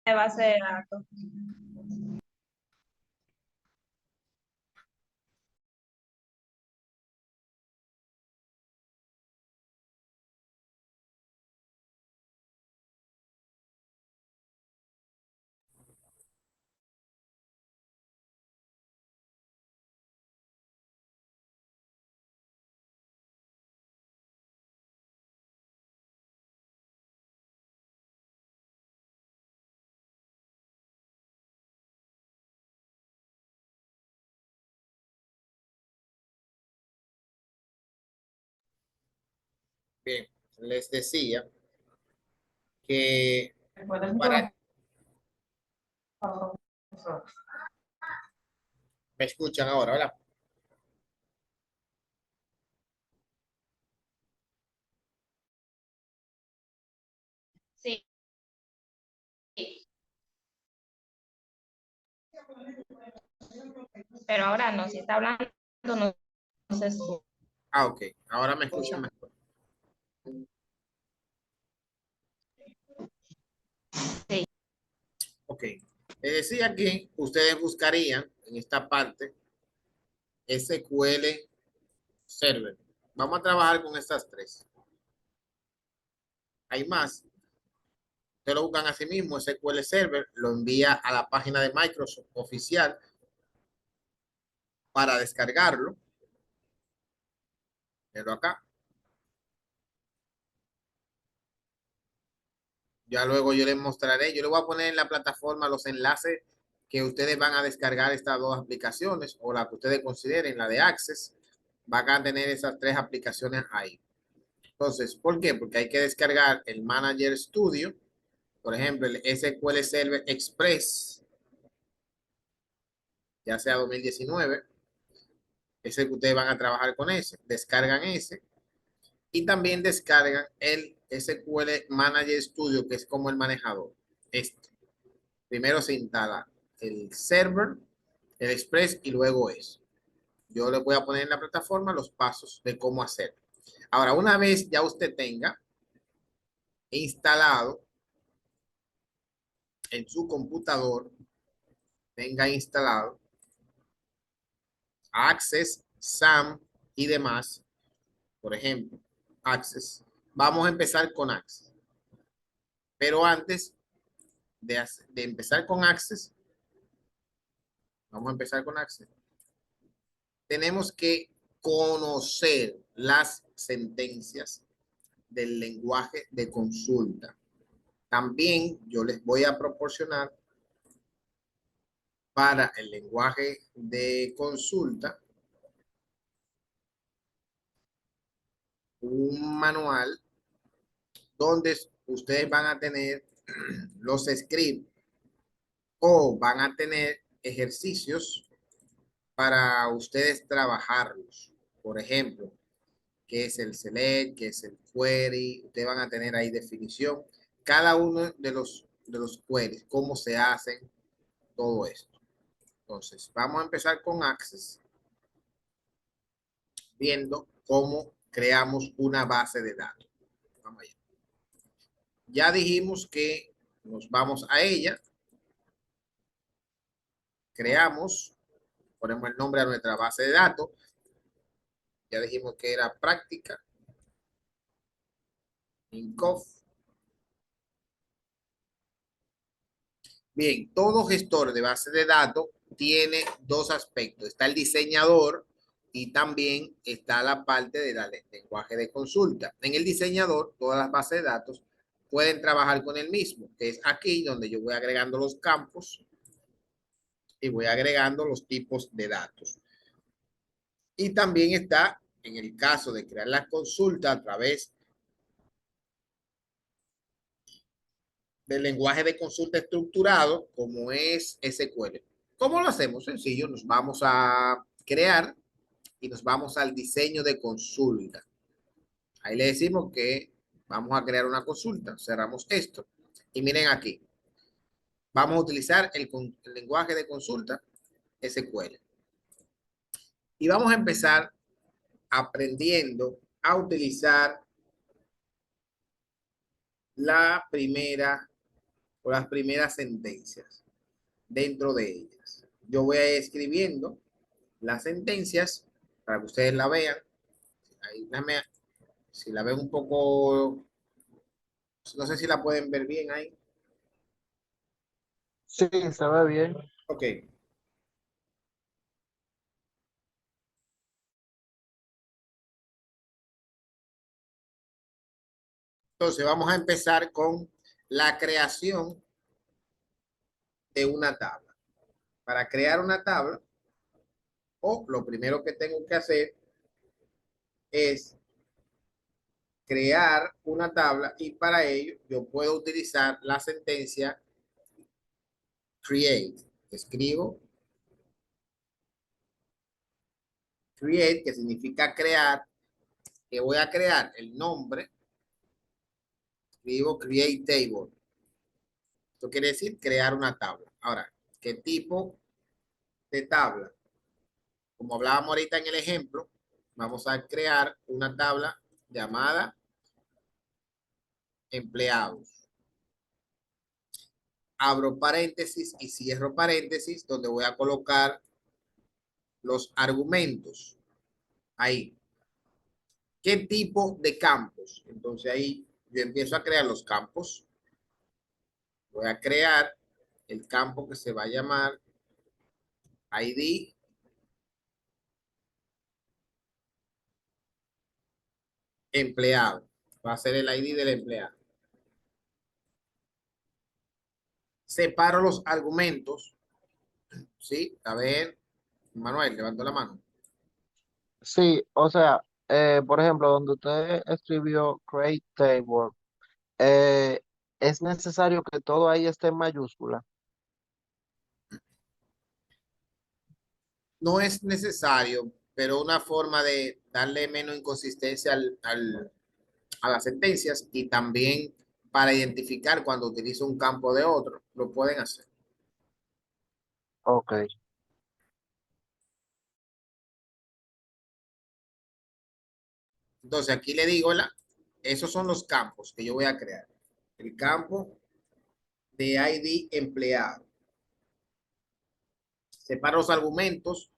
de base de datos. Bien, les decía que para, me escuchan ahora, ¿verdad? Sí, pero ahora no, si está hablando, no, no se escucha. Ah, ok, ahora me escuchan mejor. Sí, Ok, les decía que ustedes buscarían en esta parte SQL Server. Vamos a trabajar con estas tres. Hay más. Ustedes lo buscan así mismo, SQL Server, lo envía a la página de Microsoft oficial para descargarlo. Pero acá. Ya luego yo les mostraré, yo les voy a poner en la plataforma los enlaces que ustedes van a descargar estas dos aplicaciones o la que ustedes consideren, la de Access, van a tener esas tres aplicaciones ahí. Entonces, ¿por qué? Porque hay que descargar el Manager Studio, por ejemplo, el SQL Server Express, ya sea 2019, ese que ustedes van a trabajar con ese, descargan ese y también descargan el SQL Manager Studio, que es como el manejador. Este. Primero se instala el server, el Express y luego eso. Yo le voy a poner en la plataforma los pasos de cómo hacerlo. Ahora, una vez ya usted tenga instalado en su computador, tenga instalado Access, SAM y demás, por ejemplo, Access, vamos a empezar con Access. Pero antes de empezar con Access, vamos a empezar con Access, tenemos que conocer las sentencias del lenguaje de consulta. También yo les voy a proporcionar para el lenguaje de consulta un manual donde ustedes van a tener los scripts o van a tener ejercicios para ustedes trabajarlos. Por ejemplo, qué es el select, qué es el query, ustedes van a tener ahí definición. Cada uno de los queries, cómo se hacen, todo esto. Entonces, vamos a empezar con Access, viendo cómo creamos una base de datos. Vamos allá. Ya dijimos que nos vamos a ella, creamos, ponemos el nombre a nuestra base de datos. Ya dijimos que era práctica, INCOF. Bien, todo gestor de base de datos tiene dos aspectos. Está el diseñador y también está la parte del lenguaje de consulta. En el diseñador, todas las bases de datos pueden trabajar con el mismo, que es aquí donde yo voy agregando los campos y voy agregando los tipos de datos. Y también está, en el caso de crear la consulta a través del lenguaje de consulta estructurado, como es SQL. ¿Cómo lo hacemos? Sencillo, nos vamos a crear y nos vamos al diseño de consulta. Ahí le decimos que vamos a crear una consulta. Cerramos esto. Y miren aquí. Vamos a utilizar el lenguaje de consulta SQL. Y vamos a empezar aprendiendo a utilizar la primera o las primeras sentencias dentro de ellas. Yo voy a ir escribiendo las sentencias para que ustedes la vean. Ahí, si la ven un poco, no sé si la pueden ver bien ahí. Sí, se ve bien. Ok, entonces vamos a empezar con la creación de una tabla. Para crear una tabla, o lo primero que tengo que hacer es crear una tabla y para ello yo puedo utilizar la sentencia create. Escribo create, que significa crear, que voy a crear el nombre, escribo create table. Esto quiere decir crear una tabla. Ahora, ¿qué tipo de tabla? Como hablábamos ahorita en el ejemplo, vamos a crear una tabla llamada empleados. Abro paréntesis y cierro paréntesis donde voy a colocar los argumentos. Ahí. ¿Qué tipo de campos? Entonces ahí yo empiezo a crear los campos. Voy a crear el campo que se va a llamar ID empleado. Va a ser el ID del empleado. Separo los argumentos. ¿Sí? A ver, Manuel, levantó la mano. Sí, o sea, por ejemplo, donde usted escribió Create Table, eh, es necesario que todo ahí esté en mayúscula. No es necesario, pero una forma de darle menos inconsistencia a las sentencias y también para identificar cuando utilizo un campo de otro, lo pueden hacer. Ok, Entonces aquí le digo, esos son los campos que yo voy a crear. El campo de ID empleado. Separo los argumentos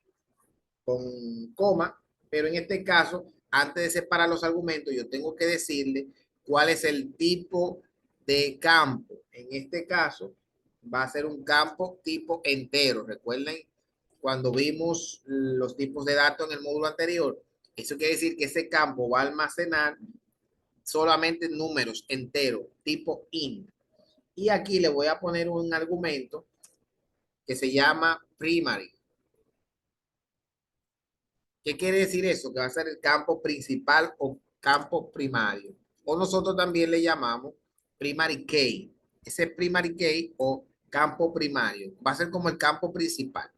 con coma, pero en este caso, antes de separar los argumentos, yo tengo que decirle cuál es el tipo de campo. En este caso, va a ser un campo tipo entero. Recuerden cuando vimos los tipos de datos en el módulo anterior, eso quiere decir que ese campo va a almacenar solamente números enteros, tipo int. Y aquí le voy a poner un argumento que se llama primary. ¿Qué quiere decir eso? Que va a ser el campo principal o campo primario. O nosotros también le llamamos primary key. Ese primary key o campo primario va a ser como el campo principal.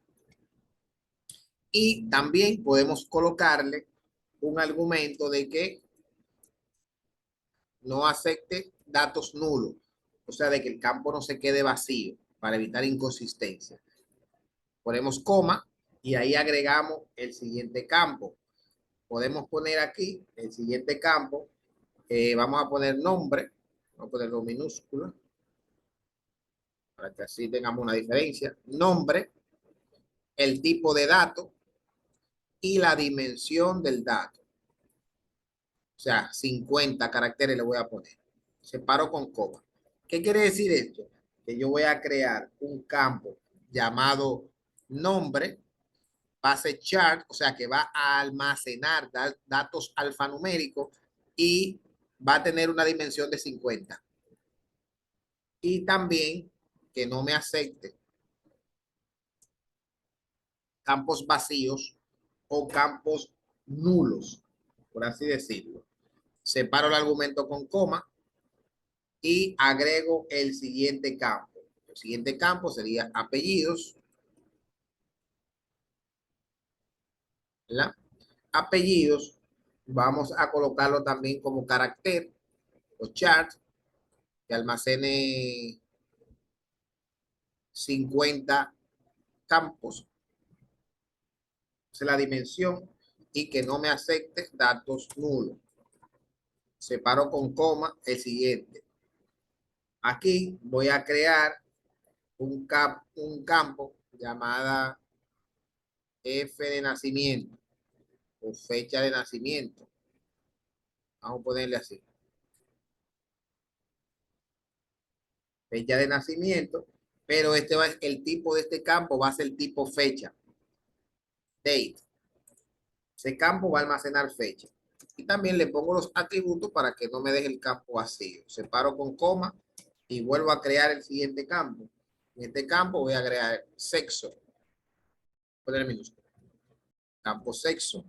Y también podemos colocarle un argumento de que no acepte datos nulos. O sea, de que el campo no se quede vacío para evitar inconsistencia. Ponemos coma y ahí agregamos el siguiente campo. Podemos poner aquí el siguiente campo. Vamos a poner nombre. Vamos a ponerlo minúscula para que así tengamos una diferencia. Nombre, el tipo de dato y la dimensión del dato. O sea, 50 caracteres le voy a poner. Separo con coma. ¿Qué quiere decir esto? Que yo voy a crear un campo llamado nombre, base chart, o sea que va a almacenar datos alfanuméricos y va a tener una dimensión de 50. Y también que no me acepte campos vacíos o campos nulos, por así decirlo. Separo el argumento con coma y agrego el siguiente campo. El siguiente campo sería apellidos, ¿verdad? Apellidos, vamos a colocarlo también como carácter o chart que almacene 50 campos, es la dimensión, y que no me acepte datos nulos. Separo con coma el siguiente. Aquí voy a crear un campo llamada F de nacimiento o fecha de nacimiento. Vamos a ponerle así. Fecha de nacimiento, pero el tipo de este campo va a ser tipo fecha, date. Ese campo va a almacenar fecha. Y también le pongo los atributos para que no me deje el campo vacío. Separo con coma y vuelvo a crear el siguiente campo. En este campo voy a crear sexo. Poner minúsculo. Campo sexo.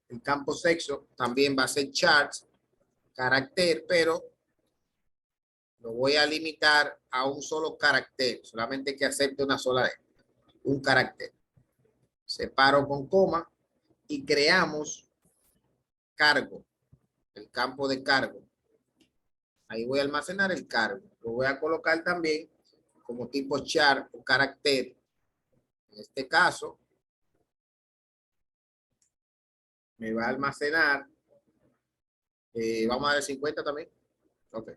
El campo sexo también va a ser charts, carácter, pero lo voy a limitar a un solo carácter. Solamente que acepte una sola vez. Un carácter. Separo con coma y creamos cargo. El campo de cargo. Ahí voy a almacenar el cargo. Lo voy a colocar también como tipo char o carácter. En este caso, me va a almacenar, vamos a ver 50 también. Ok.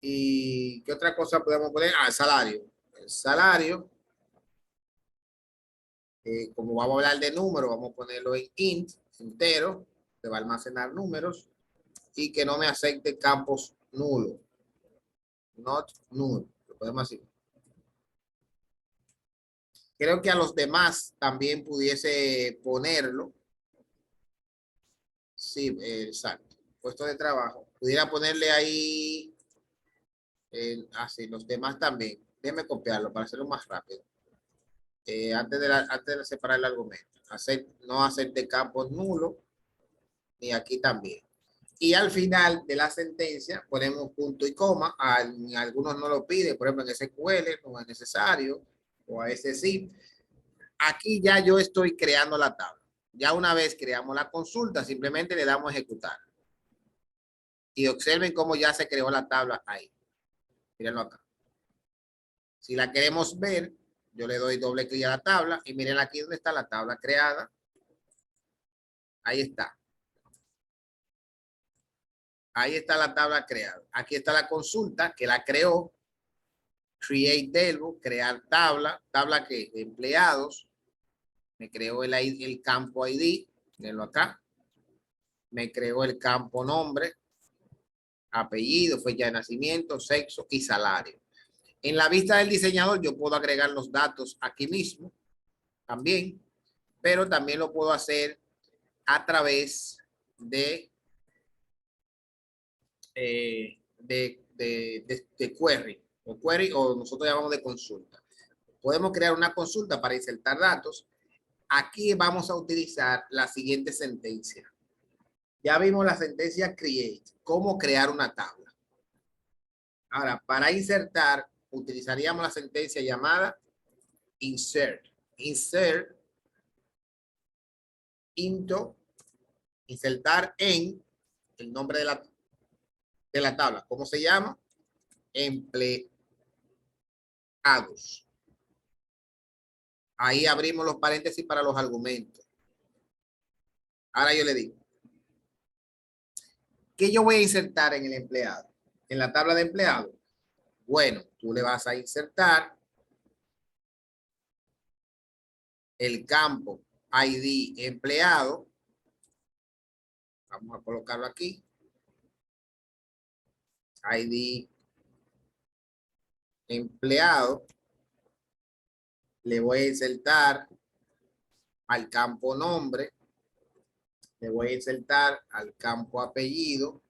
¿Y qué otra cosa podemos poner? Ah, el salario. El salario, como vamos a hablar de números, vamos a ponerlo en int, entero, que va a almacenar números y que no me acepte campos nulos. Not null. Lo podemos decir. Creo que a los demás también pudiese ponerlo. Sí, exacto. Puesto de trabajo. Pudiera ponerle ahí, así, los demás también. Déjeme copiarlo para hacerlo más rápido. Antes de separar el argumento. No hacer de campos nulos, ni aquí también. Y al final de la sentencia ponemos punto y coma. Algunos no lo piden, por ejemplo en SQL no es necesario, o a ese sí. Aquí ya yo estoy creando la tabla. Ya una vez creamos la consulta, simplemente le damos a ejecutar. Y observen cómo ya se creó la tabla ahí. Mírenlo acá. Si la queremos ver, yo le doy doble clic a la tabla y miren aquí donde está la tabla creada. Ahí está. Ahí está la tabla creada. Aquí está la consulta que la creó. Create table, crear tabla. Tabla que de empleados. Me creó el campo ID. Mírenlo acá. Me creó el campo nombre, apellido, fecha de nacimiento, sexo y salario. En la vista del diseñador yo puedo agregar los datos aquí mismo también, pero también lo puedo hacer a través de query o nosotros llamamos de consulta. Podemos crear una consulta para insertar datos. Aquí vamos a utilizar la siguiente sentencia. Ya vimos la sentencia create, cómo crear una tabla. Ahora, para insertar, utilizaríamos la sentencia llamada insert. Insert into, insertar en el nombre de la tabla. ¿Cómo se llama? Empleados. Ahí abrimos los paréntesis para los argumentos. Ahora yo le digo, ¿qué yo voy a insertar en el empleado? En la tabla de empleado. Bueno, tú le vas a insertar el campo ID empleado. Vamos a colocarlo aquí. ID empleado. Le voy a insertar al campo nombre. Le voy a insertar al campo apellido.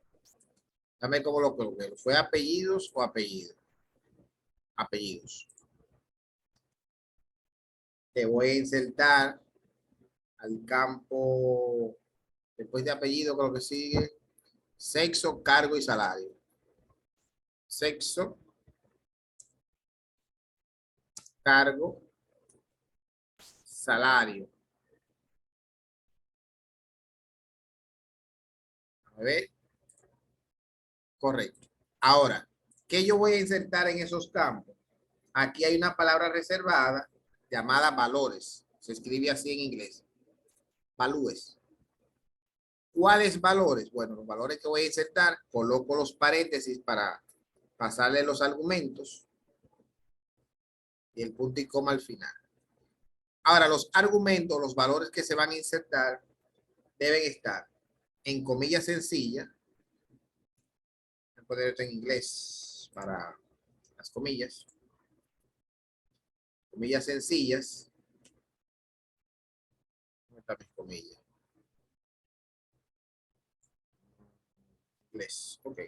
Dame cómo lo coloqué. ¿Fue apellidos o apellido? Apellidos. Le voy a insertar al campo, después de apellido, creo que sigue, sexo, cargo y salario. Sexo, cargo, salario. A ver. Correcto. Ahora, ¿qué yo voy a insertar en esos campos? Aquí hay una palabra reservada llamada valores. Se escribe así en inglés. Values. ¿Cuáles valores? Bueno, los valores que voy a insertar, coloco los paréntesis para pasarle los argumentos y el punto y coma al final. Ahora, los argumentos, los valores que se van a insertar deben estar en comillas sencillas. Voy a poner esto en inglés para las comillas. Comillas sencillas. ¿Dónde están mis comillas? Inglés. Ok.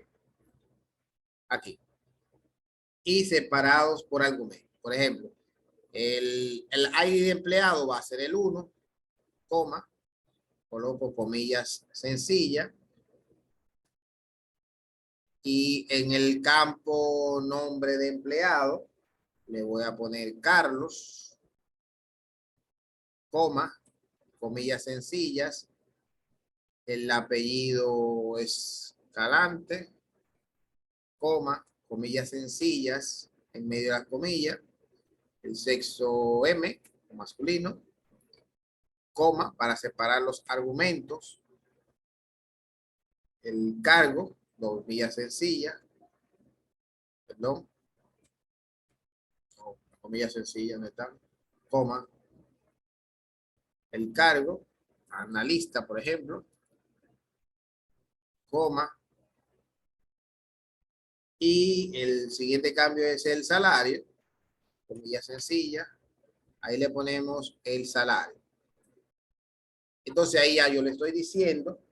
Aquí. Y separados por argumento. Por ejemplo, el ID de empleado va a ser el 1, coma, coloco comillas sencillas. Y en el campo nombre de empleado, le voy a poner Carlos, coma, comillas sencillas. El apellido es Calante, coma, comillas sencillas, en medio de las comillas. El sexo M, masculino, coma, para separar los argumentos. El cargo, comillas sencillas, perdón, comillas sencillas, ¿dónde están? Coma. El cargo, analista, por ejemplo, coma. Y el siguiente cambio es el salario, comillas sencillas. Ahí le ponemos el salario. Entonces ahí ya yo le estoy diciendo,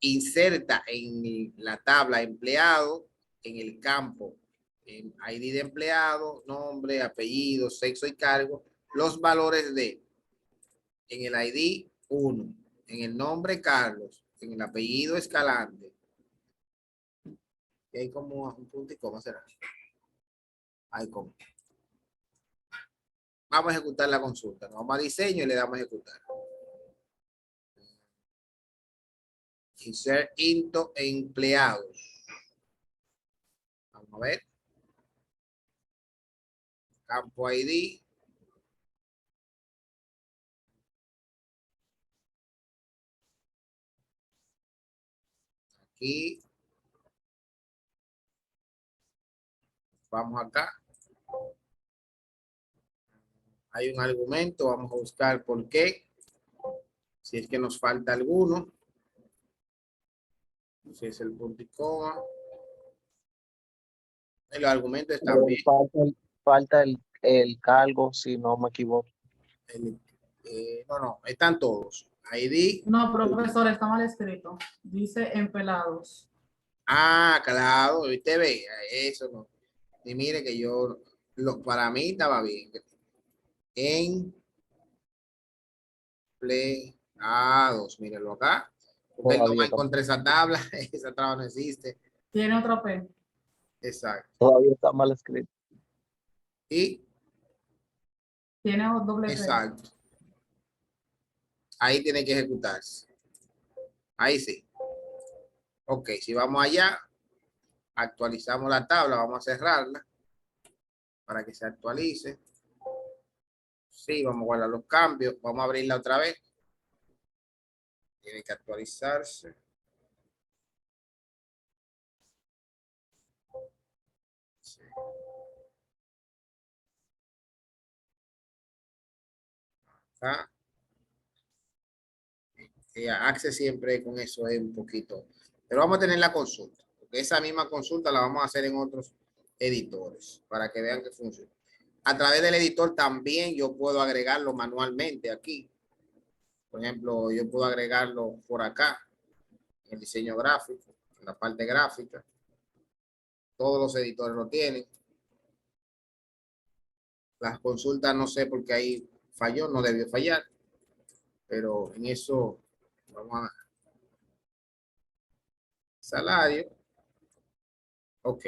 inserta en la tabla empleado, en el campo en ID de empleado, nombre, apellido, sexo y cargo, los valores de, en el ID 1, en el nombre Carlos, en el apellido Escalante. Y hay como un punto y coma será. Hay como. Vamos a ejecutar la consulta. Nos vamos a diseño y le damos a ejecutar. Insert into empleados. Vamos a ver. Campo ID. Aquí. Vamos acá. Hay un argumento. Vamos a buscar por qué. Si es que nos falta alguno. Si es el punto y coma. El argumento está bien. Falta el cargo, si no me equivoco. No, están todos. ID. No, profesor, está mal escrito. Dice empleados. Ah, claro, usted ve, eso no. Y mire que yo, para mí estaba bien. Empleados, mírenlo acá. Porque no Todavía, encontré esa tabla, esa tabla no existe. Tiene otra P. Exacto. todavía está mal escrito. Y Tiene doble P. exacto. Ahí tiene que ejecutarse. Ahí sí. Ok, si vamos allá, actualizamos la tabla, vamos a cerrarla para que se actualice. Sí, vamos a guardar los cambios, vamos a abrirla otra vez. Tiene que actualizarse. Sí. Acá. Access siempre con eso es un poquito. Pero vamos a tener la consulta. Porque esa misma consulta la vamos a hacer en otros editores para que vean que funciona. A través del editor también yo puedo agregarlo manualmente aquí. Por ejemplo, yo puedo agregarlo por acá, en el diseño gráfico, en la parte gráfica. Todos los editores lo tienen. Las consultas no sé por qué ahí falló, no debió fallar. Pero en eso vamos a... Salario. Ok.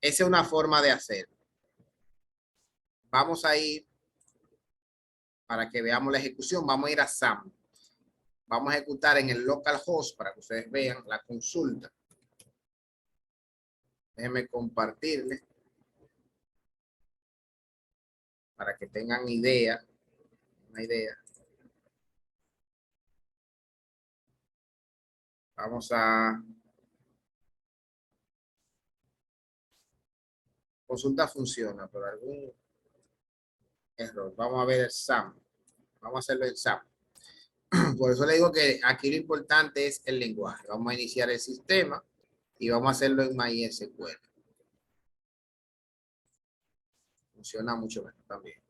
Esa es una forma de hacer. Vamos a ir, para que veamos la ejecución, vamos a ir a SAM. Vamos a ejecutar en el localhost para que ustedes vean la consulta. Déjenme compartirles para que tengan idea, una idea. Vamos a consulta funciona, pero algún error. Vamos a ver el SAM. Vamos a hacerlo en SAM. Por eso le digo que aquí lo importante es el lenguaje. Vamos a iniciar el sistema y vamos a hacerlo en MySQL. Funciona mucho mejor también,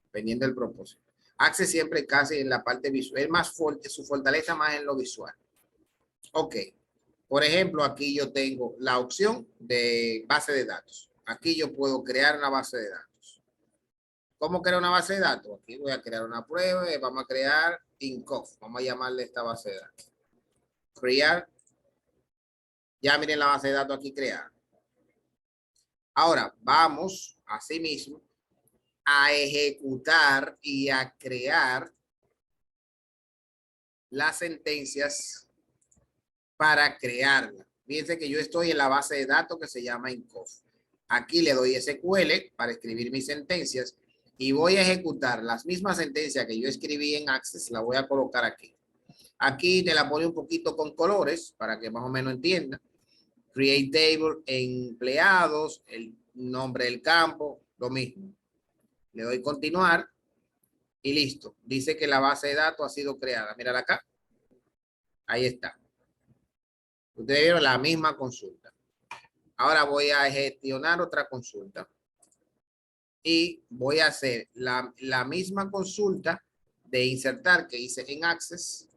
dependiendo del propósito. Access siempre casi en la parte visual. Es más fuerte, su fortaleza más en lo visual. Ok. Por ejemplo, aquí yo tengo la opción de base de datos. Aquí yo puedo crear una base de datos. ¿Cómo crear una base de datos? Aquí voy a crear una prueba y vamos a crear INCOF. Vamos a llamarle esta base de datos. Crear. Ya miren la base de datos aquí creada. Ahora vamos, asimismo, a ejecutar y a crear las sentencias para crearla. Fíjense que yo estoy en la base de datos que se llama INCOF. Aquí le doy SQL para escribir mis sentencias y voy a ejecutar las mismas sentencias que yo escribí en Access, la voy a colocar aquí. Aquí te la pone un poquito con colores para que más o menos entienda. Create table, empleados, el nombre del campo, lo mismo. Le doy continuar y listo. Dice que la base de datos ha sido creada. Mírala acá. Ahí está. Ustedes vieron la misma consulta. Ahora voy a gestionar otra consulta. Y voy a hacer la misma consulta de insertar que hice en Access.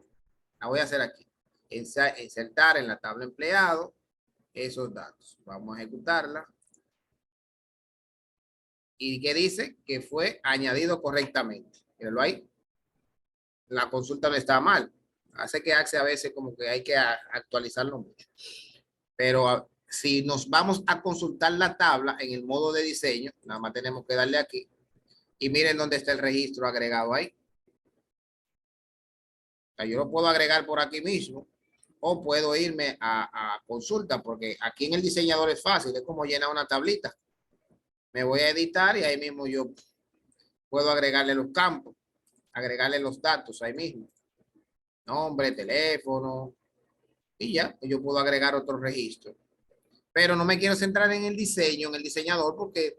La voy a hacer aquí. Insertar en la tabla empleado esos datos. Vamos a ejecutarla. ¿Y qué dice? Que fue añadido correctamente. Mírenlo ahí. La consulta no está mal. Hace que Access a veces como que hay que actualizarlo mucho. Pero si nos vamos a consultar la tabla en el modo de diseño, nada más tenemos que darle aquí. Y miren dónde está el registro agregado ahí. O sea, yo lo puedo agregar por aquí mismo o puedo irme a consulta porque aquí en el diseñador es fácil, es como llenar una tablita. Me voy a editar y ahí mismo yo puedo agregarle los campos, agregarle los datos ahí mismo. Nombre, teléfono y ya, yo puedo agregar otro registro. Pero no me quiero centrar en el diseño, en el diseñador, porque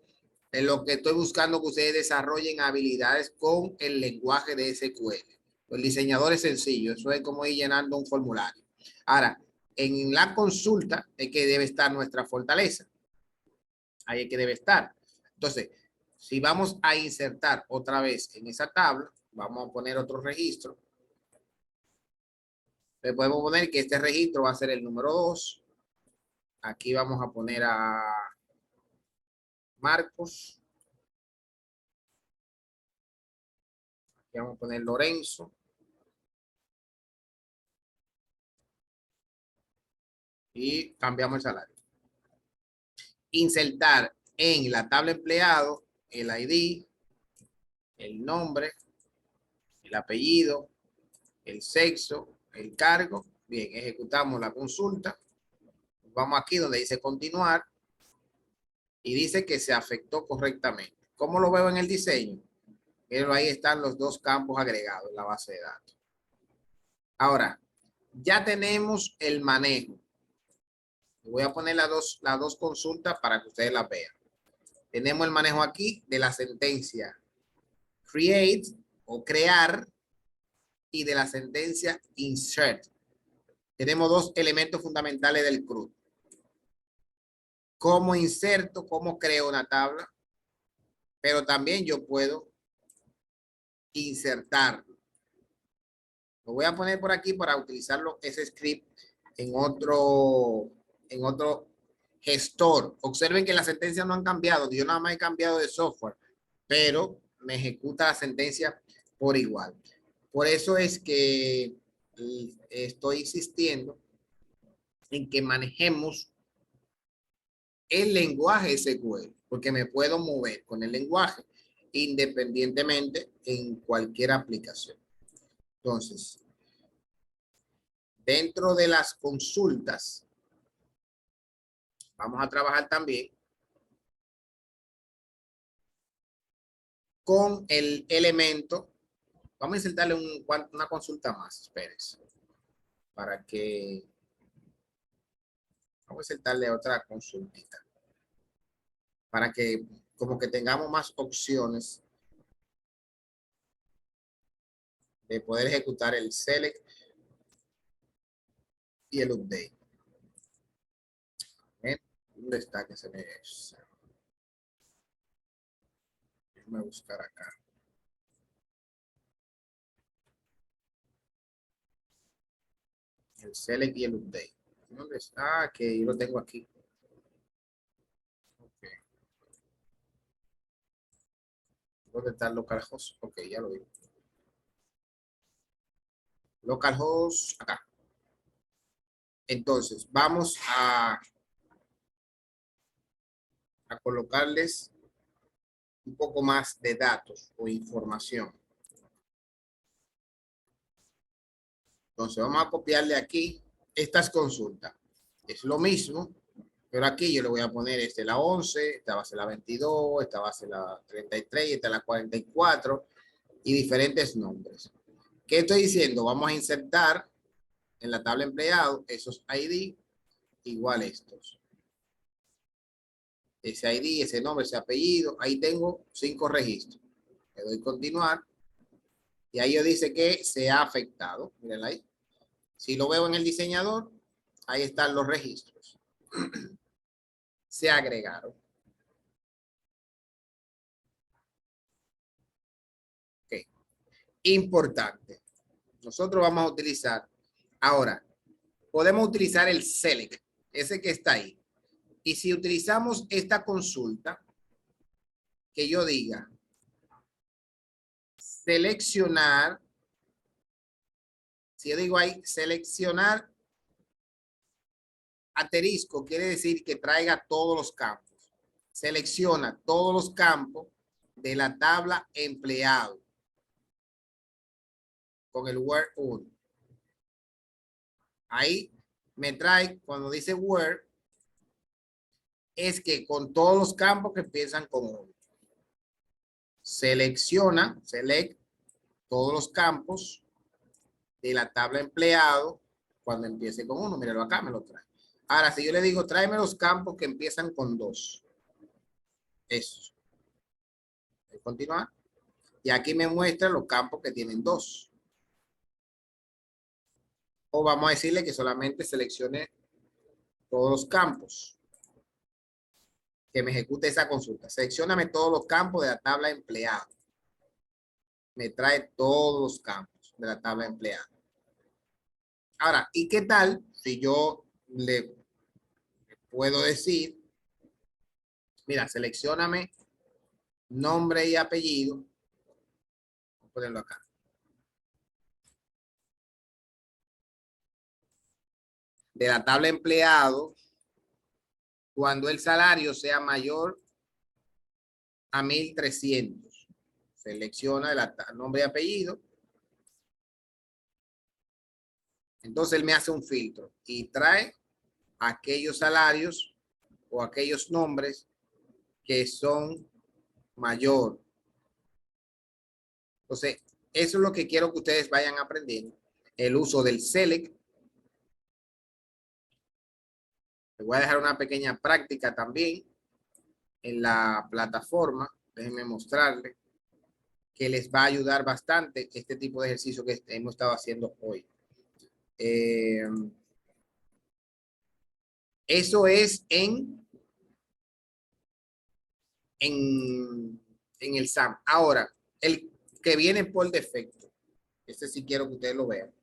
en lo que estoy buscando que ustedes desarrollen habilidades con el lenguaje de SQL. El diseñador es sencillo, eso es como ir llenando un formulario. Ahora, en la consulta es que debe estar nuestra fortaleza. Ahí es que debe estar. Entonces, si vamos a insertar otra vez en esa tabla, vamos a poner otro registro. Le podemos poner que este registro va a ser el número 2. Aquí vamos a poner a Marcos. Aquí vamos a poner Lorenzo. Y cambiamos el salario. Insertar en la tabla empleado el ID, el nombre, el apellido, el sexo, el cargo. Bien, ejecutamos la consulta. Vamos aquí donde dice continuar y dice que se afectó correctamente. ¿Cómo lo veo en el diseño? Pero ahí están los dos campos agregados en la base de datos. Ahora, ya tenemos el manejo. Voy a poner las dos consultas para que ustedes las vean. Tenemos el manejo aquí de la sentencia create o crear y de la sentencia insert. Tenemos dos elementos fundamentales del CRUD. Cómo inserto, cómo creo una tabla, pero también yo puedo insertarlo. Lo voy a poner por aquí para utilizarlo ese script en otro gestor. Observen que las sentencias no han cambiado. Yo nada más he cambiado de software, pero me ejecuta la sentencia por igual. Por eso es que estoy insistiendo en que manejemos el lenguaje SQL, porque me puedo mover con el lenguaje independientemente en cualquier aplicación. Entonces, dentro de las consultas, vamos a trabajar también con el elemento. Vamos a insertarle una consulta más, espérense, para que Vamos a darle otra consultita para que como que tengamos más opciones de poder ejecutar el select y el update. ¿Ven? ¿Dónde está que se ve eso? Déjame buscar acá. El select y el update. ¿Dónde está? Que yo lo tengo aquí. Okay. ¿Dónde está el localhost? Ok, ya lo vi. Localhost, acá. Entonces, vamos a colocarles un poco más de datos o información. Entonces, vamos a copiarle aquí estas consultas. Es lo mismo, pero aquí yo le voy a poner la 11, esta va a ser la 22, esta va a ser la 33, esta la 44 y diferentes nombres. ¿Qué estoy diciendo? Vamos a insertar en la tabla empleado esos ID igual a estos. Ese ID, ese nombre, ese apellido. Ahí tengo 5 registros. Le doy continuar. Y ahí yo dice que se ha afectado. Miren ahí. Si lo veo en el diseñador, ahí están los registros. Se agregaron. Ok. Importante. Nosotros vamos a utilizar. Ahora, podemos utilizar el select. Ese que está ahí. Y si utilizamos esta consulta, que yo diga, seleccionar, si yo digo ahí, seleccionar asterisco, quiere decir que traiga todos los campos. Selecciona todos los campos de la tabla empleado con el where 1. Ahí me trae, cuando dice where, es que con todos los campos que empiezan con 1. Selecciona, select todos los campos de la tabla empleado cuando empiece con 1. Míralo acá, me lo trae. Ahora, si yo le digo, tráeme los campos que empiezan con 2. Eso. Voy a continuar. Y aquí me muestra los campos que tienen 2. O vamos a decirle que solamente seleccione todos los campos. Que me ejecute esa consulta. Seleccióname todos los campos de la tabla empleado. Me trae todos los campos de la tabla empleado. Ahora, ¿y qué tal si yo le puedo decir, mira, seleccióname nombre y apellido? Voy a ponerlo acá. De la tabla empleado, cuando el salario sea mayor a 1,300. Selecciona el nombre y apellido. Entonces él me hace un filtro y trae aquellos salarios o aquellos nombres que son mayor. Entonces, eso es lo que quiero que ustedes vayan aprendiendo. El uso del select. Les voy a dejar una pequeña práctica también en la plataforma. Déjenme mostrarles que les va a ayudar bastante este tipo de ejercicio que hemos estado haciendo hoy. Eso es en el SAM. Ahora, el que viene por defecto. Este sí quiero que ustedes lo vean.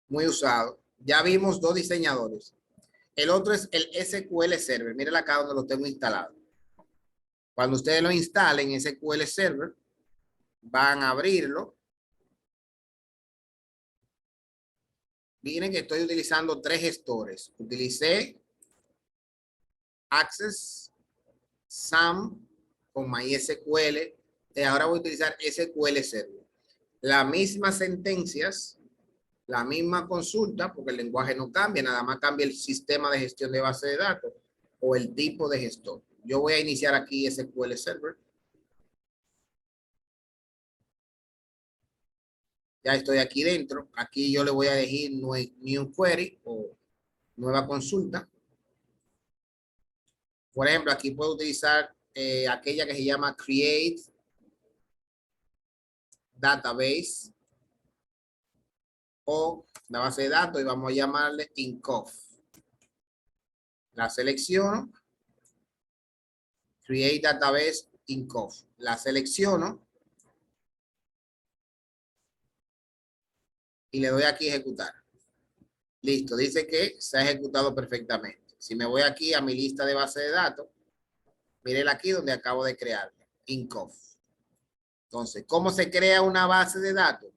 Muy usado. Ya vimos 2 diseñadores. El otro es el SQL Server. Miren acá donde lo tengo instalado. Cuando ustedes lo instalen en SQL Server, van a abrirlo. Miren que estoy utilizando 3 gestores. Utilicé Access, SAM con MySQL. Y ahora voy a utilizar SQL Server. Las mismas sentencias, la misma consulta, porque el lenguaje no cambia, nada más cambia el sistema de gestión de base de datos o el tipo de gestor. Yo voy a iniciar aquí SQL Server. Ya estoy aquí dentro. Aquí yo le voy a decir New Query o nueva consulta. Por ejemplo, aquí puedo utilizar aquella que se llama Create Database o la base de datos y vamos a llamarle INCOF. La selecciono. Create Database INCOF. La selecciono y le doy aquí a ejecutar. Listo, dice que se ha ejecutado perfectamente. Si me voy aquí a mi lista de base de datos, miren aquí donde acabo de crear, INCOF. Entonces, ¿cómo se crea una base de datos?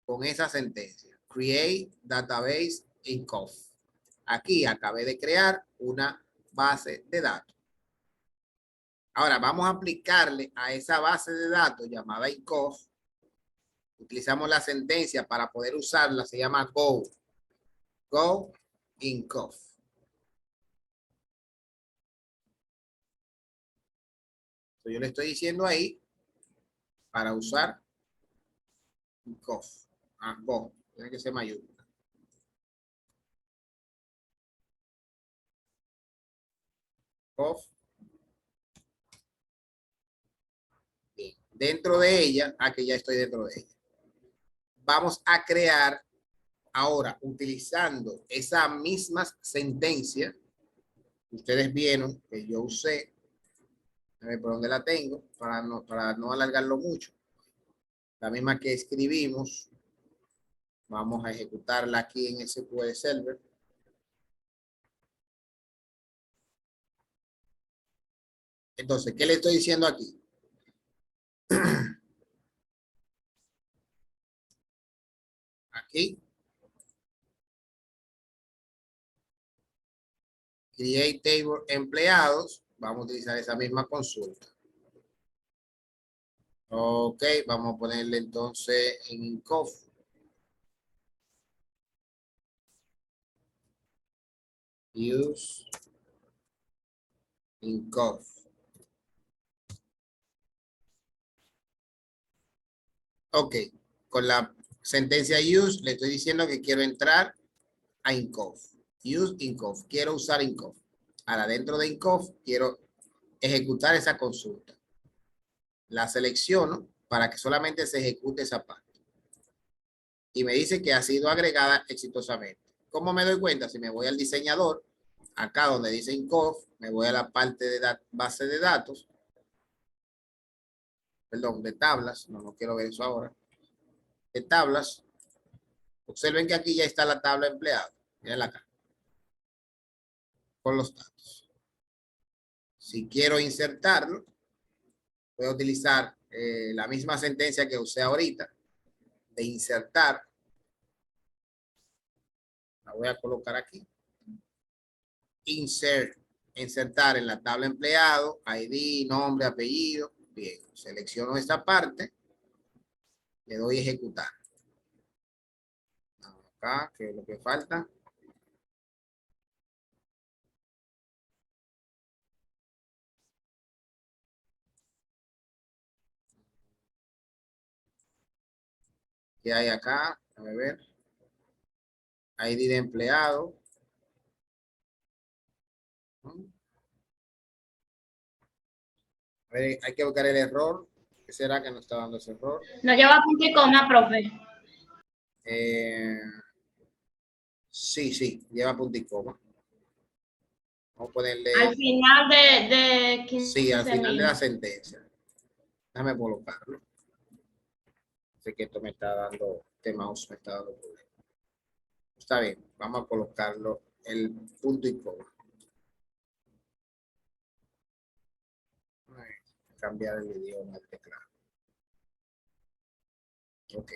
Con esa sentencia, Create Database INCOF. Aquí acabé de crear una base de datos. Ahora vamos a aplicarle a esa base de datos llamada INCOF. Utilizamos la sentencia para poder usarla, se llama Go INCOF. Yo le estoy diciendo ahí para usar INCOF. Go, tiene que ser mayúscula. INCOF. Bien. Dentro de ella, aquí ya estoy dentro de ella. Vamos a crear ahora, utilizando esa misma sentencia, ustedes vieron que yo usé, a ver por dónde la tengo, para no alargarlo mucho. La misma que escribimos, vamos a ejecutarla aquí en SQL Server. Entonces, ¿qué le estoy diciendo aquí? Aquí, Create Table Empleados, vamos a utilizar esa misma consulta. Ok, vamos a ponerle entonces en INCOF. Use INCOF. Ok, con la sentencia use le estoy diciendo que quiero entrar a INCOF. Use INCOF, quiero usar INCOF. Ahora dentro de INCOF quiero ejecutar esa consulta. La selecciono para que solamente se ejecute esa parte. Y me dice que ha sido agregada exitosamente. ¿Cómo me doy cuenta? Si me voy al diseñador, acá donde dice INCOF, me voy a la parte de base de datos, perdón, de tablas, no quiero ver eso ahora, de tablas. Observen que aquí ya está la tabla empleada. Miren acá, con los datos. Si quiero insertarlo, voy a utilizar la misma sentencia que usé ahorita, de insertar. La voy a colocar aquí. Insert, insertar en la tabla empleado, ID, nombre, apellido. Bien, selecciono esta parte, le doy ejecutar. Acá, que es lo que falta. ¿Qué hay acá? A ver. ID de empleado. A ver, hay que buscar el error. ¿Qué será que nos está dando ese error? No lleva punto y coma, profe. Sí, lleva punto y coma. Vamos a ponerle. Al final de Sí, al final de la 15.000. sentencia. Déjame colocarlo. Sé que esto me está dando, este mouse me está dando problema. Está bien, vamos a colocarlo el punto y coma. Cambiar el idioma del teclado. Ok.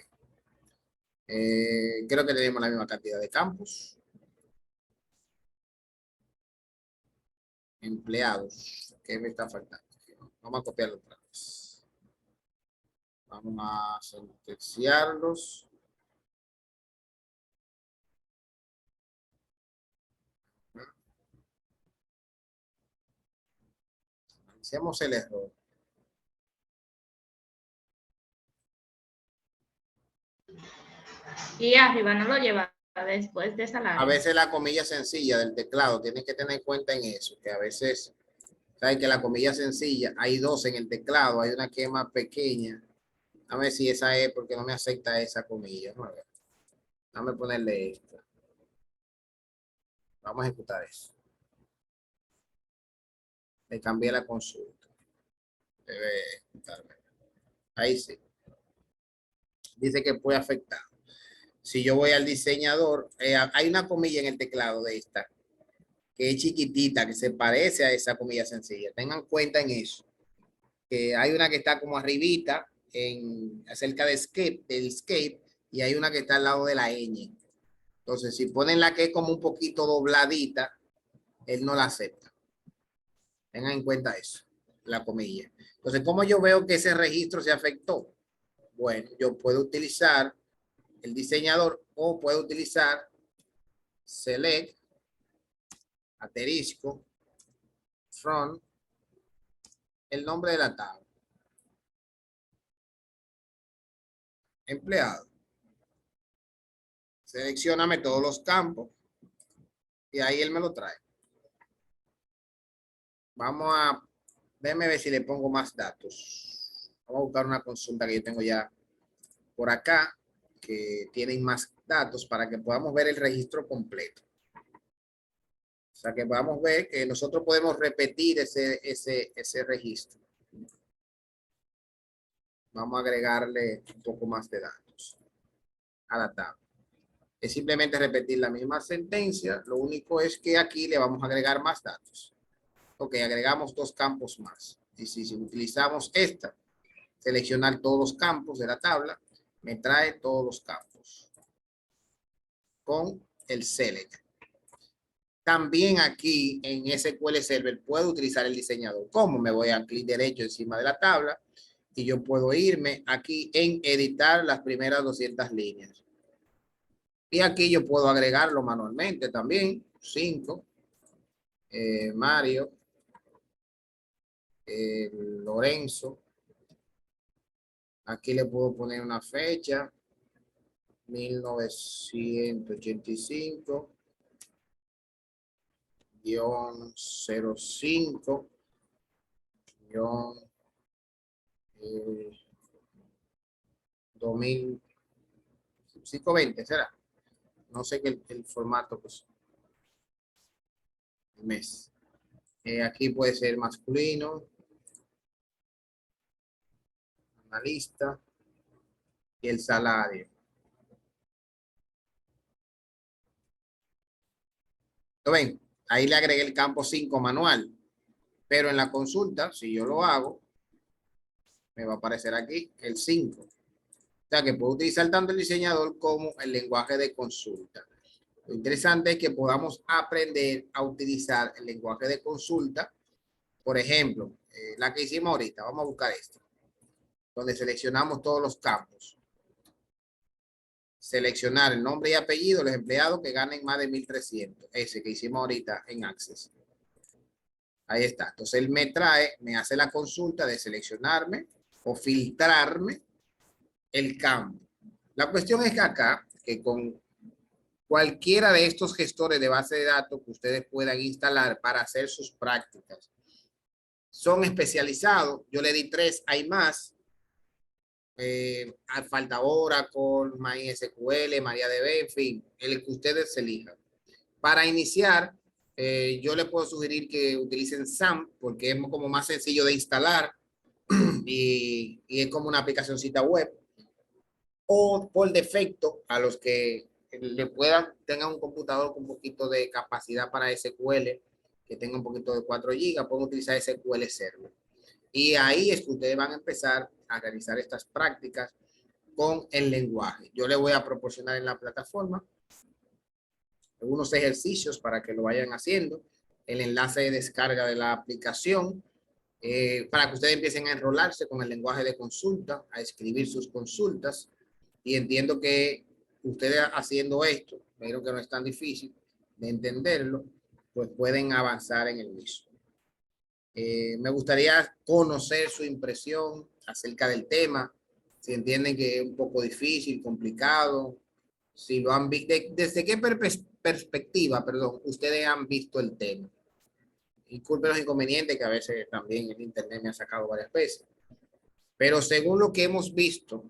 Creo que tenemos la misma cantidad de campos. Empleados. ¿Qué me está faltando? Vamos a copiarlo otra vez. Vamos a sentenciarlos. Hacemos el error. Y arriba no lo lleva después de esa A larga. veces la comilla sencilla del teclado, tienes que tener en cuenta en eso, que a veces, sabes que la comilla sencilla, hay dos en el teclado, hay una que es más pequeña. A ver si esa es, porque no me acepta esa comilla. Vamos a ver. Dame ponerle esta. Vamos a ejecutar eso. Le cambié la consulta. Debe ejecutarme. Ahí sí. Dice que puede afectar. Si yo voy al diseñador, hay una comilla en el teclado de esta, que es chiquitita, que se parece a esa comilla sencilla. Tengan cuenta en eso. Que hay una que está como arribita, cerca de escape, del escape, y hay una que está al lado de la ñ. Entonces, si ponen la que es como un poquito dobladita, él no la acepta. Tengan en cuenta eso, la comilla. Entonces, ¿cómo yo veo que ese registro se afectó? Bueno, yo puedo utilizar el diseñador o puedo utilizar select, asterisco, from, el nombre de la tabla. Empleado. Seleccioname todos los campos y ahí él me lo trae. Vamos a, déjame ver si le pongo más datos. Vamos a buscar una consulta que yo tengo ya por acá, que tienen más datos para que podamos ver el registro completo. O sea, que podamos ver que nosotros podemos repetir ese registro. Vamos a agregarle un poco más de datos a la tabla. Es simplemente repetir la misma sentencia. Lo único es que aquí le vamos a agregar más datos. Ok, agregamos dos campos más. Y si utilizamos esta, seleccionar todos los campos de la tabla, me trae todos los campos con el select. También aquí en SQL Server puedo utilizar el diseñador. ¿Cómo? Me voy a clic derecho encima de la tabla y yo puedo irme aquí en editar las primeras 200 líneas. Y aquí yo puedo agregarlo manualmente también. 5. Mario. Lorenzo. Aquí le puedo poner una fecha. 1985. 05. 520, ¿será? No sé qué el formato, pues. El mes. Aquí puede ser masculino. Analista. Y el salario. ¿Lo ven? Ahí le agregué el campo 5 manual. Pero en la consulta, si yo lo hago, me va a aparecer aquí el 5. O sea que puedo utilizar tanto el diseñador como el lenguaje de consulta. Lo interesante es que podamos aprender a utilizar el lenguaje de consulta. Por ejemplo, la que hicimos ahorita. Vamos a buscar esto. Donde seleccionamos todos los campos. Seleccionar el nombre y apellido de los empleados que ganen más de 1,300. Ese que hicimos ahorita en Access. Ahí está. Entonces él me trae, me hace la consulta de seleccionarme o filtrarme el campo. La cuestión es que acá, que con cualquiera de estos gestores de base de datos que ustedes puedan instalar para hacer sus prácticas, son especializados. Yo le di 3, hay más. Falta Oracle, MySQL, MariaDB, en fin, el que ustedes elijan. Para iniciar, yo les puedo sugerir que utilicen SAM porque es como más sencillo de instalar y es como una aplicacioncita web. O por defecto, a los que tengan un computador con un poquito de capacidad para SQL, que tenga un poquito de 4 GB, pueden utilizar SQL Server. Y ahí es que ustedes van a empezar a realizar estas prácticas con el lenguaje. Yo les voy a proporcionar en la plataforma algunos ejercicios para que lo vayan haciendo, el enlace de descarga de la aplicación, para que ustedes empiecen a enrolarse con el lenguaje de consulta, a escribir sus consultas. Y entiendo que ustedes haciendo esto, pero que no es tan difícil de entenderlo, pues pueden avanzar en el mismo. Me gustaría conocer su impresión acerca del tema, si entienden que es un poco difícil, complicado, Si lo han visto, ¿desde qué perspectiva, perdón, ustedes han visto el tema? Disculpen los inconvenientes que a veces también el internet me ha sacado varias veces. Pero según lo que hemos visto,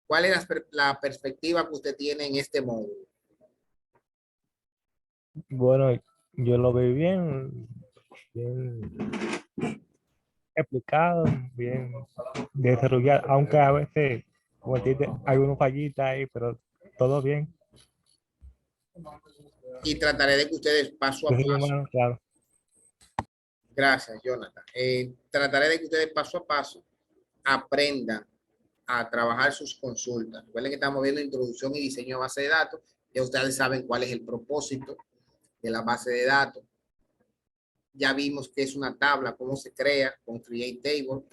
¿cuál es la perspectiva que usted tiene en este módulo? Bueno, yo lo veo bien, bien explicado, bien desarrollado, aunque a veces como tiene algunos fallitas ahí, pero todo bien. Y trataré de que ustedes paso a Yo soy paso. humano, claro. Gracias, Jonathan. Trataré de que ustedes paso a paso aprendan a trabajar sus consultas. Recuerden que estamos viendo introducción y diseño de base de datos. Ya ustedes saben cuál es el propósito de la base de datos. Ya vimos que es una tabla, cómo se crea con Create Table.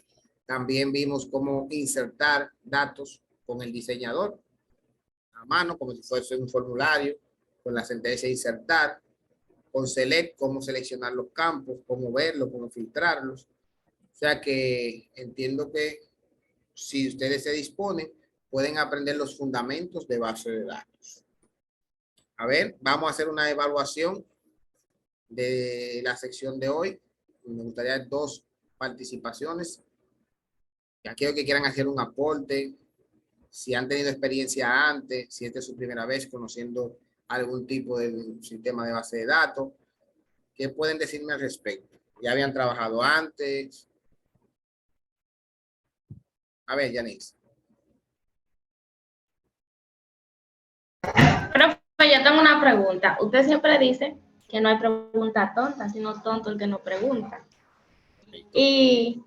También vimos cómo insertar datos con el diseñador a mano, como si fuese un formulario, con la sentencia insertar, con Select, cómo seleccionar los campos, cómo verlos, cómo filtrarlos. O sea que entiendo que si ustedes se disponen, pueden aprender los fundamentos de base de datos. A ver, vamos a hacer una evaluación de la sección de hoy. Me gustaría 2 participaciones. Aquellos que quieran hacer un aporte, si han tenido experiencia antes, si esta es su primera vez conociendo algún tipo de sistema de base de datos, ¿qué pueden decirme al respecto? ¿Ya habían trabajado antes? A ver, Yanis. Profe, yo tengo una pregunta. Usted siempre dice que no hay pregunta tonta, sino tonto el que no pregunta. Y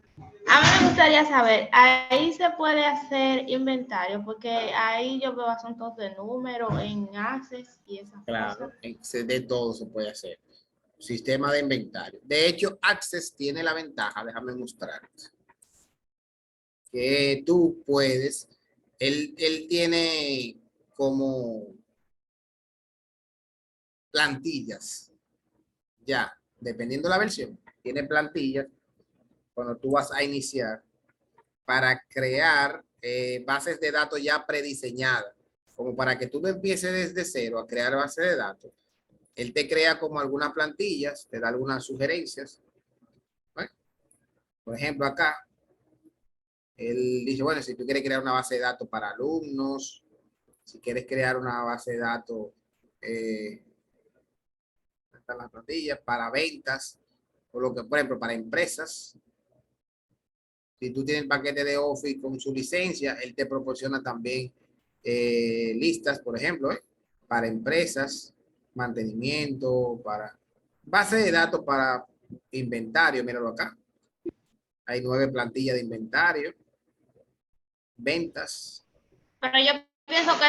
a mí me gustaría saber, ahí se puede hacer inventario, porque ahí yo veo asuntos de números en Access y esas Claro, cosas. de todo se puede hacer. Sistema de inventario. De hecho, Access tiene la ventaja, déjame mostrarte, que tú puedes, él tiene como plantillas, ya, dependiendo de la versión, tiene plantillas cuando tú vas a iniciar para crear bases de datos ya prediseñadas, como para que tú no empieces desde cero a crear bases de datos. Él te crea como algunas plantillas, te da algunas sugerencias. ¿Vale? Por ejemplo, acá, él dice, bueno, si tú quieres crear una base de datos para alumnos, si quieres crear una base de datos, están las plantillas, para ventas, o lo que, por ejemplo, para empresas. Si tú tienes el paquete de Office con su licencia, él te proporciona también listas, por ejemplo, para empresas, mantenimiento, para base de datos para inventario, míralo acá. Hay 9 plantillas de inventario, ventas. Pero yo pienso que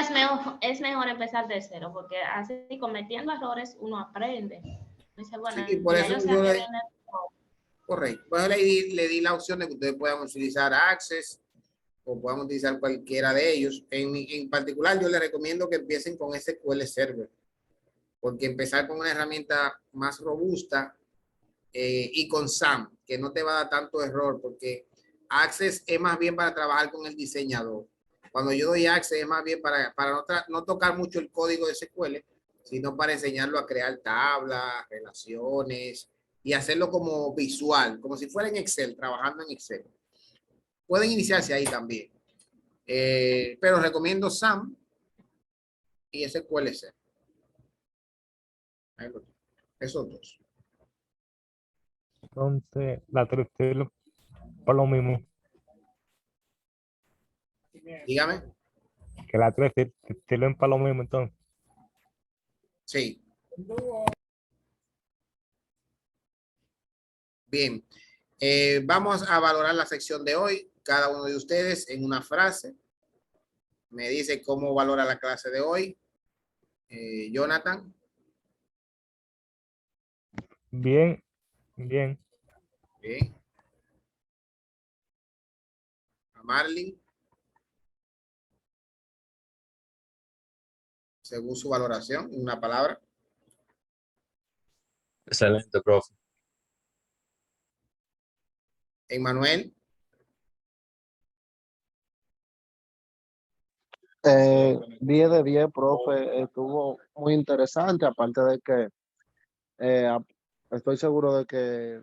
es mejor empezar de cero, porque así cometiendo errores uno aprende. Dice, bueno, Sí, por ya eso yo sé yo a qué le, viene. correcto. Pues le di la opción de que ustedes puedan utilizar Access o puedan utilizar cualquiera de ellos. En particular, yo les recomiendo que empiecen con SQL Server, porque empezar con una herramienta más robusta y con SAM, que no te va a dar tanto error, porque Access es más bien para trabajar con el diseñador. Cuando yo doy Access es más bien para no tocar mucho el código de SQL, sino para enseñarlo a crear tablas, relaciones y hacerlo como visual, como si fuera en Excel, trabajando en Excel. Pueden iniciarse ahí también. Pero recomiendo SAM y SQL. Esos dos. Entonces, la tristeza por lo mismo, Dígame. que la 3 sirven para lo mismo, entonces. Sí. Bien. Vamos a valorar la sección de hoy. Cada uno de ustedes en una frase me dice cómo valora la clase de hoy. Jonathan. Bien, bien. Bien. A Marlin, según su valoración, una palabra. Excelente, profe. Emmanuel. 10 de 10, profe, estuvo muy interesante, aparte de que eh, ap- estoy seguro de que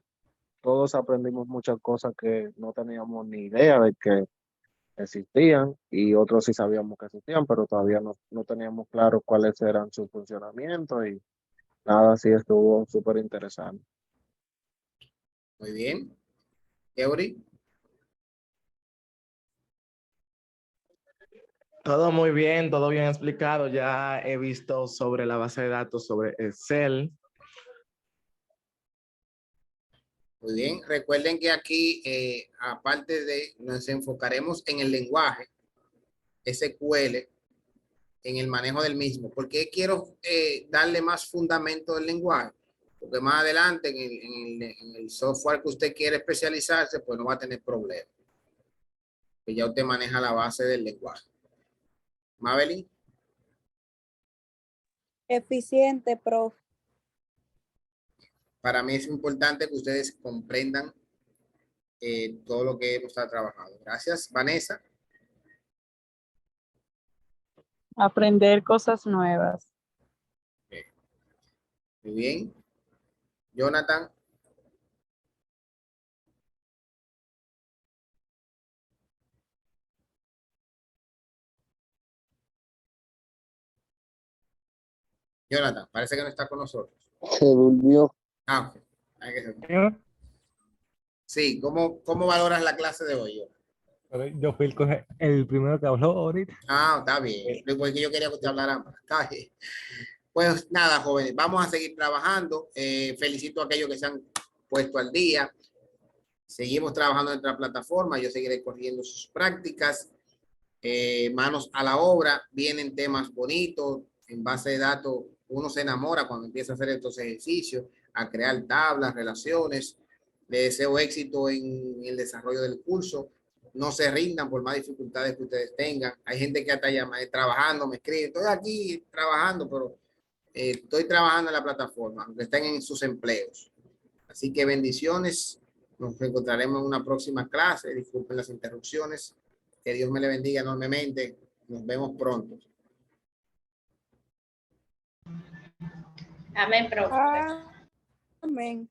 todos aprendimos muchas cosas que no teníamos ni idea de que existían y otros sí sabíamos que existían, pero todavía no teníamos claro cuáles eran sus funcionamientos y nada, sí estuvo súper interesante. Muy bien. Eury. Todo muy bien, todo bien explicado. Ya he visto sobre la base de datos, sobre Excel. Muy bien. Recuerden que aquí, aparte de, nos enfocaremos en el lenguaje SQL, en el manejo del mismo. ¿Por qué quiero darle más fundamento del lenguaje? Porque más adelante en el software que usted quiere especializarse, pues no va a tener problemas. Que ya usted maneja la base del lenguaje. Mabelín. Eficiente, profe. Para mí es importante que ustedes comprendan todo lo que hemos estado trabajando. Gracias, Vanessa. Aprender cosas nuevas. Muy bien. Jonathan. Jonathan, parece que no está con nosotros. Se durmió. Ah, ok. Sí, ¿cómo valoras la clase de hoy, Jonathan? Pero yo fui el primero que habló ahorita. Ah, está bien. Porque yo quería que usted hablara más. Está bien. Pues nada, jóvenes, vamos a seguir trabajando. Felicito a aquellos que se han puesto al día. Seguimos trabajando en nuestra plataforma. Yo seguiré corrigiendo sus prácticas. Manos a la obra. Vienen temas bonitos. En base de datos, uno se enamora cuando empieza a hacer estos ejercicios, a crear tablas, relaciones. Les deseo éxito en el desarrollo del curso. No se rindan por más dificultades que ustedes tengan. Hay gente que hasta llama trabajando, me escribe, estoy aquí trabajando, pero estoy trabajando en la plataforma, aunque estén en sus empleos. Así que bendiciones. Nos encontraremos en una próxima clase. Disculpen las interrupciones. Que Dios me le bendiga enormemente. Nos vemos pronto. Amén, profe. Amén.